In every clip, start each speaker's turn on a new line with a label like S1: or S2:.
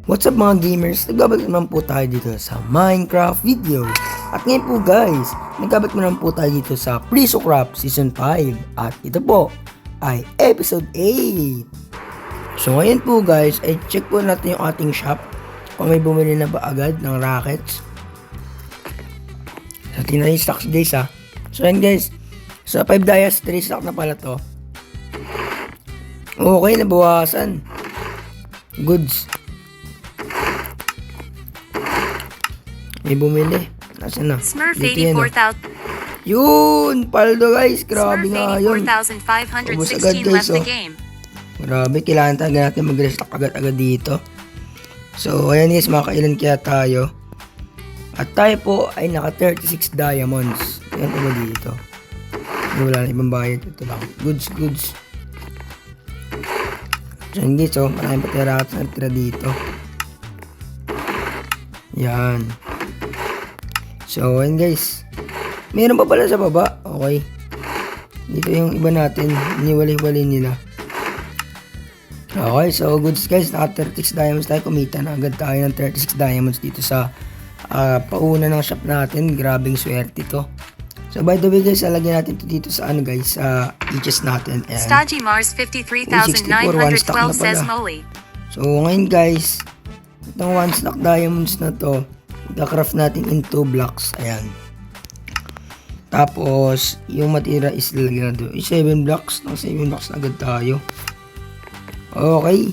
S1: What's up mga gamers? Nagbabalik naman po tayo dito sa Minecraft video. At ngayon po guys, nagbabalik naman po tayo dito sa Prisocraft Season 5. At ito po ay Episode 8. So ngayon po guys, ay check po natin yung ating shop. Kung may bumili na ba agad ng rockets. So tingnan yung stocks guys ha. So yan guys, sa 5 dias 3 stock na pala to. Okay, nabawasan. Goods. May bumili. Nasaan na?
S2: Smurf
S1: Dito yan,
S2: 84,000.
S1: Yun! Paldo guys! Grabe
S2: Smurf
S1: nga yun.
S2: 84,516 left the game.
S1: Grabe, kailangan talaga natin mag-restock agad-agad dito. So, ayan guys, makakailan kaya tayo. At tayo po ay naka 36 diamonds. Ayan po dito. Wala na ibang bayad. Ito lang. Goods. So, hindi so, maraming patirakat na tira dito. Yan. So, ayan guys. Meron pa pala sa baba. Okay. Dito yung iba natin. Iniwalay-walay nila. Okay, so goods guys. Naka 36 diamonds tayo. Kumita na agad tayo ng 36 diamonds dito sa pauna ng shop natin. Grabing swerte to. So, by the way guys, alagyan natin to dito sa ano guys, sa itches natin. Ayan.
S2: Stodgy Mars 53,912 says Molly.
S1: So, ngayon guys, itong 1 stack diamonds na to, i-craft natin in 2 blocks. Ayan. Tapos, yung matira is lalagyan natin. 7 blocks. Naka 7 blocks na agad tayo. Okay.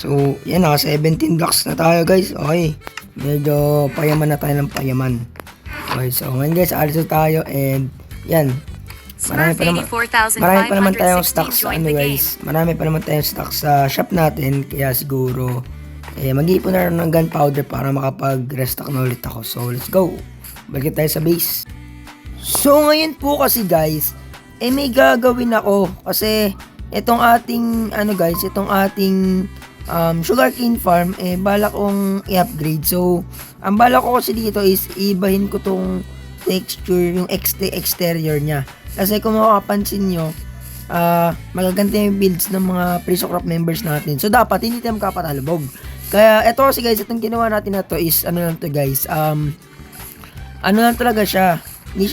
S1: So, yan. Naka 17 blocks na tayo guys. Okay. Medyo payaman na tayo ng payaman. Okay. So, ngayon guys, alis na tayo. And, yan. Marami pa naman tayong stocks sa ano guys. Marami pa naman tayong stocks sa shop natin. Kaya siguro, mag-iipon na rin ng gunpowder para makapag-restock na ulit ako. So, let's go. Balik tayo sa base. So, ngayon po kasi guys, may gagawin ako. Kasi, itong ating, itong ating sugarcane farm, balak kong i-upgrade. So, ang balak ko kasi dito is, ibahin ko tong texture, yung exterior niya. Kasi kung makapansin nyo, magaganda yung builds ng mga Prisocraft members natin. So, dapat, hindi tayo makapatalubog. Kaya, eto kasi guys, itong ginawa natin na to is, lang to guys, lang talaga siya.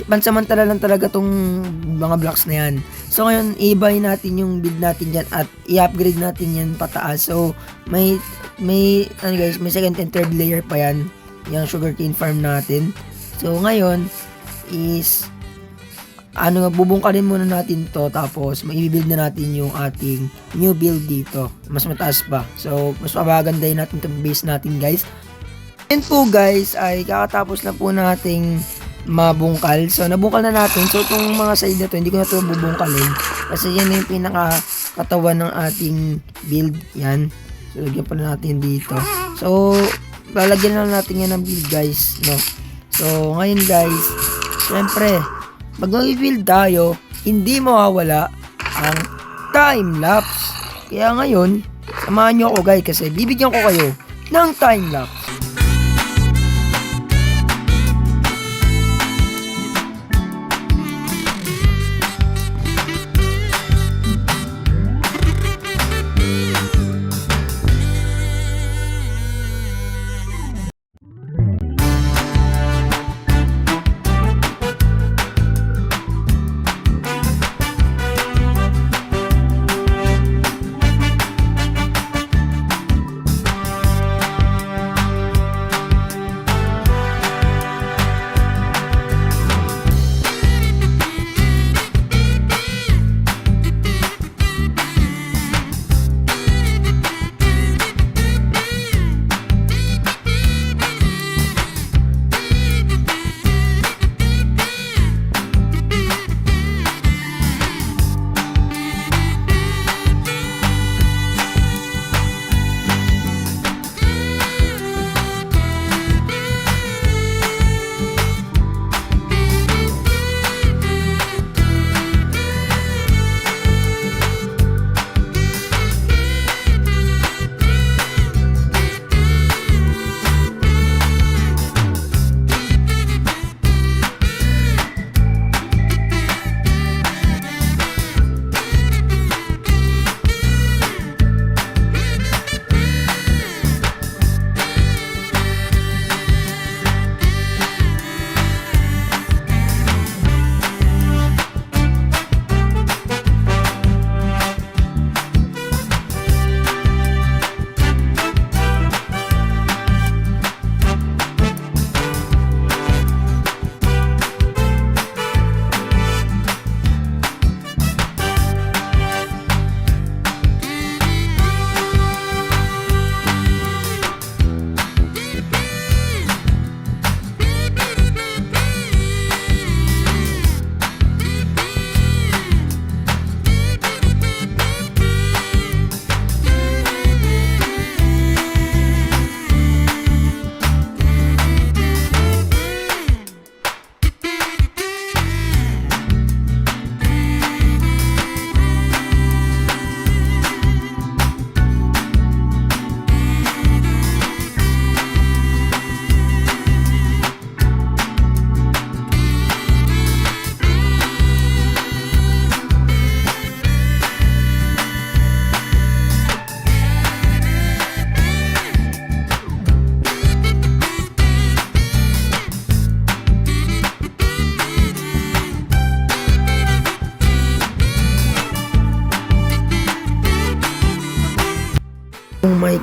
S1: Pansamantala lang talaga tong mga blocks na yan. So, ngayon, i-buy natin yung build natin dyan at i-upgrade natin yan pataas. So, may second and third layer pa yan, yung sugarcane farm natin. So, ngayon, is, bubungkalin muna natin to tapos mai-build na natin yung ating new build dito. Mas mataas pa. So, mas mabagandahin natin itong base natin guys. And po guys, ay kakatapos na po nating mabungkal. So, nabungkal na natin. So, itong mga side na to, hindi ko na ito bubungkalin. Kasi yan na yung pinaka-katawan ng ating build. Yan. So, lagyan pa na natin dito. So, lalagyan na natin yan ng build guys. No? So, ngayon guys, syempre, pag mag-build tayo, hindi mawawala ang time-lapse. Kaya ngayon, samahan nyo ako guys kasi bibigyan ko kayo ng time-lapse.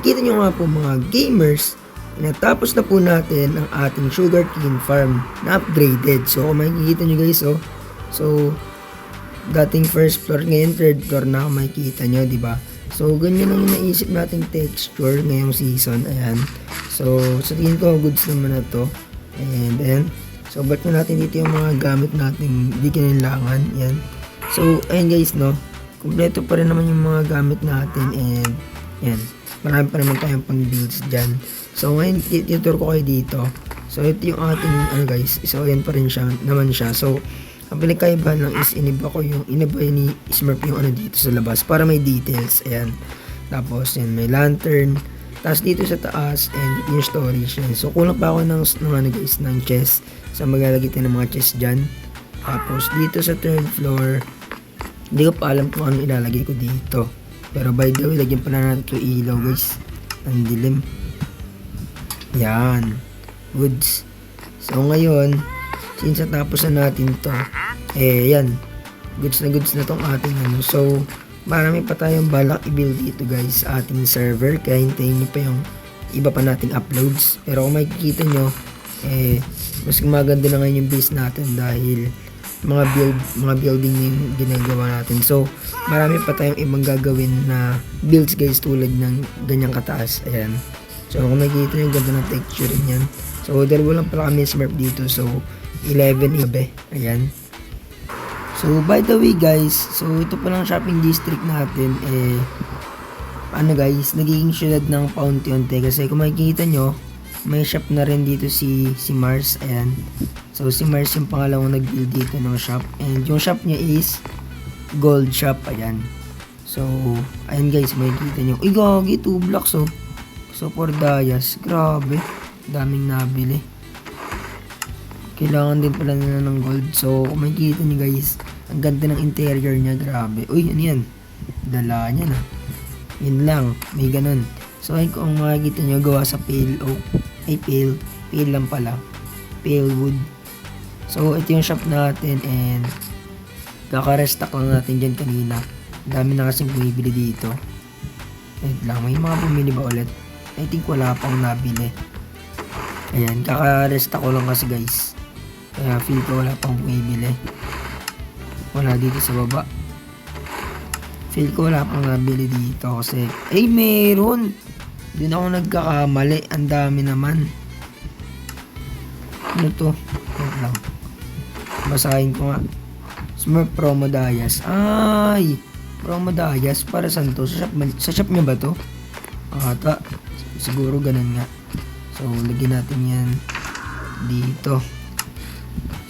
S1: makikita nyo nga po mga gamers, natapos na po natin ang ating sugarcane farm na upgraded. So kung makikita nyo guys, so dating first floor, ngayon third floor na kung makikita nyo, diba? So ganyan lang yung naisip nating texture ngayong season. Ayan. So sa tingin ko goods naman na to. And then so ba't na natin dito yung mga gamit natin hindi kinailangan. Yan. So ayun guys, no, kumpleto pa rin naman yung mga gamit natin. And yan, marami pa naman tayong pang builds dyan. So ngayon titur ko kayo dito. So ito yung ating guys. So ayan pa rin siya naman siya. So ang pinagkaibahan lang is iniba ni Smurf yung dito sa labas para may details. Ayan. Tapos yan, may lantern. Tapos dito sa taas and yung storage yan. So kulang pa ako ng guys, ng chest. So maglalagay tayo ng mga chest dyan. Tapos dito sa third floor, hindi ko pa alam kung ano ilalagay ko dito. Pero by the way, lagyan pa na natin ito ilaw guys. Ang dilim. Yan. Goods. So ngayon, since natapos na natin to, yan. Goods na tong ating So, marami pa tayong balak i-build dito guys sa ating server. Kaya hintayin nyo pa yung iba pa nating uploads. Pero kung makikita nyo, mas maganda na ngayon yung base natin dahil mga building yung ginagawa natin. So, marami pa tayong ibang gagawin na builds guys tulad ng ganyang kataas. Ayan. So, kung makikita nyo, ganda ng texture rin yan. So, dalawa lang pala kami Smurf dito. So, 11 gabi. Ayan. So, by the way guys, so ito pa lang shopping district natin, guys, nagiging syudad ng paunti-unti kasi kung makikita nyo, may shop na rin dito si Mars. Ayan. So, si Mars yung pangalawang nag-build dito ng shop. And yung shop niya is gold shop. Ayan. So, ayan guys, makikita nyo. Uy, gagi, 2 blocks oh. So, for Dayas. Grabe. Daming nabili. Kailangan din pala nila ng gold. So, kung makikita nyo guys, ang ganda ng interior niya. Grabe. Uy, ano yan? Dala niya na. Yun lang. May ganun. So, ay kung makikita nyo, gawa sa pale oak. Ay, pale. Pale lang pala. Pale wood. So, ito yung shop natin. And, kaka-restock lang natin dyan kanina. Dami na kasing bumibili dito. Wait lang. May mga bumili ba ulit? I think wala pang nabili. Ayan. Kaka-restock ko lang kasi guys. Kaya feel ko wala pang bumibili. Wala dito sa baba. Feel ko wala pang nabili dito kasi meron. Doon ako nagkakamali. Ang dami naman. Ano to? Wait lang. Basahin ko nga. Smurf promo Dayas. Ay! Promo Dayas. Para saan to? Sa shop niya ba to? Ata. Siguro ganun nga. So, lagyan natin yan dito.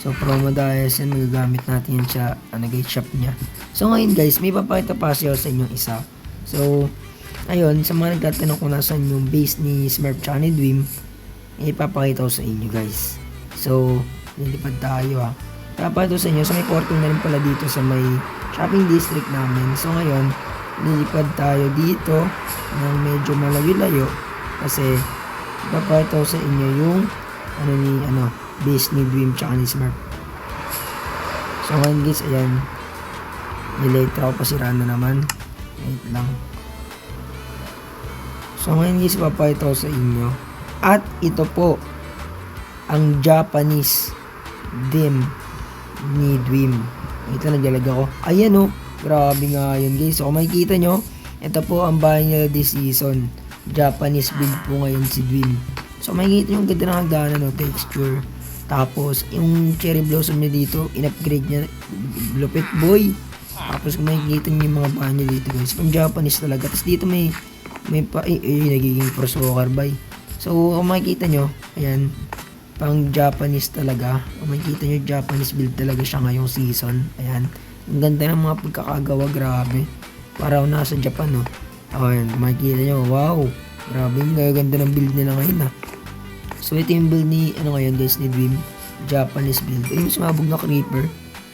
S1: So, promo Dayas yan, magagamit natin yan sa guys, shop niya. So, ngayon guys, may papakita pa siya sa inyong isa. So, ayun, sa mga nagtatanong kung nasan yung base ni Smurf tsaka ni Dwim, ipapakita ko sa inyo guys. So, nilipad tayo Papakita ko sa inyo, sa may portal na rin pala dito sa may shopping district namin. So, ngayon, nilipad tayo dito ng medyo malayo-layo kasi ipapakita ko sa inyo yung base ni Dwim tsaka ni Smurf. So ngayon guys, ayan, nilate ako, pasiraan na naman. Wait lang. So ngayon guys, ipapakita ko sa inyo. At ito po ang Japanese dim ni Dwim. Ito, naglalag ako. Ayan oh, grabe nga yun guys. So kung makikita nyo, ito po ang bahay nila this season. Japanese build po ngayon si Dwim. So makikita nyo ang ganda ng hagdanan, texture. Tapos, yung cherry blossom niya dito, in-upgrade niya, lupit boy. Tapos, kung makikita niyo yung mga bahay niya dito guys, pang Japanese talaga. Tapos dito may nagiging crossover by. So, kung makikita nyo, ayan, pang Japanese talaga. Kung makikita nyo, Japanese build talaga siya ngayong season. Ayan, ang ganda ng mga pagkakagawa, grabe. Parang nasa Japan, no. Ayan, kung makikita nyo, wow, grabe, ang ganda ng build nila ngayon, So, ito yung build ni, ngayon guys, ni Dwim. Japanese build. Yung sumabog na creeper.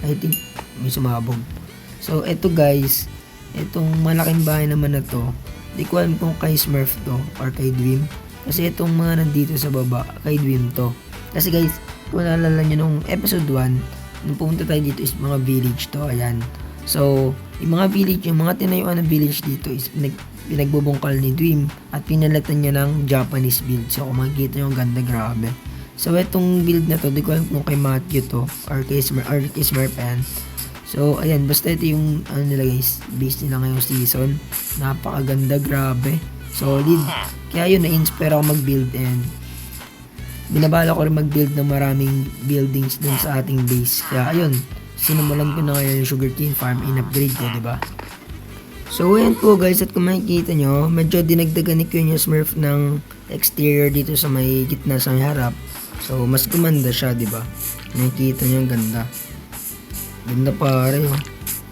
S1: I think, may sumabog. So, ito guys, itong malaking bahay naman na to, di ko alam kung kay Smurf to, or kay Dwim. Kasi itong mga nandito sa baba, kay Dwim to. Kasi guys, kung naalala nyo nung episode 1, nung pumunta tayo dito is mga village to, ayan. So, yung mga village, yung mga tinayuan na village dito is pinagbubungkal ni Dream at pinalatan niya ng Japanese build. So kung makikita nyo, ang ganda, grabe. So itong build na to, di ko alam kung kay Matthew to or kay Smurfan. So ayan, basta ito yung ano nila guys, base nila ngayong season. Napakaganda, grabe, solid. Kaya yun, na-inspire ako mag-build and binabala ko rin mag-build ng maraming buildings dun sa ating base. Kaya ayun, sinimulan ko na ngayon yung sugarcane farm, in-upgrade ko, diba? So ayan po guys, at kung makikita nyo, medyo dinagdagan ni Queen yung Smurf ng exterior dito sa may gitna sa may harap. So mas gumanda siya, diba? Nakikita nyo, ang ganda. Ganda pare, oh.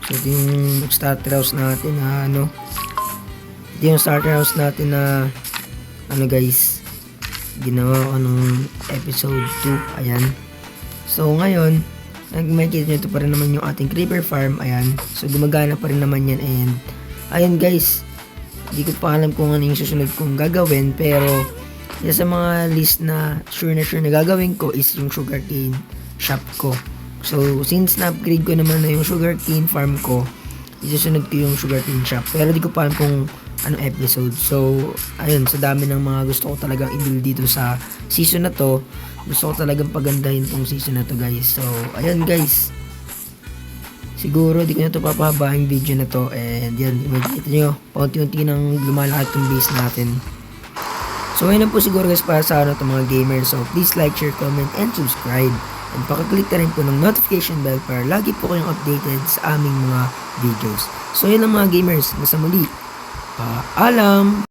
S1: So ito yung starter house natin na ano. Ito yung starter house natin na ano guys, ginawa ko nung episode 2. Ayan. So ngayon, makikita nyo, ito pa rin naman yung ating creeper farm. Ayan. So gumagana pa rin naman yan. And ayan guys, hindi ko pa alam kung ano yung susunod kong gagawin. Pero isa sa mga list na sure na gagawin ko is yung sugarcane shop ko. So since na-upgrade ko naman na yung sugarcane farm ko, isusunod ko yung sugarcane shop. Pero di ko pa alam kung anong episode. So ayun, sa dami ng mga gusto ko talagang i-build dito sa season na to, gusto ko talagang pagandahin tong season na to guys. So ayun guys, siguro di ko na to papahabahin video na to. And yan, makikita nyo, paunti-unti nang lumalaki itong base natin. So ayun na po siguro guys para sa ano, itong mga gamers. So please like, share, comment, and subscribe. And pakiclick na rin po ng notification bell para lagi po kayong updated sa aming mga videos. So yun lang mga gamers, nasa muli, paalam!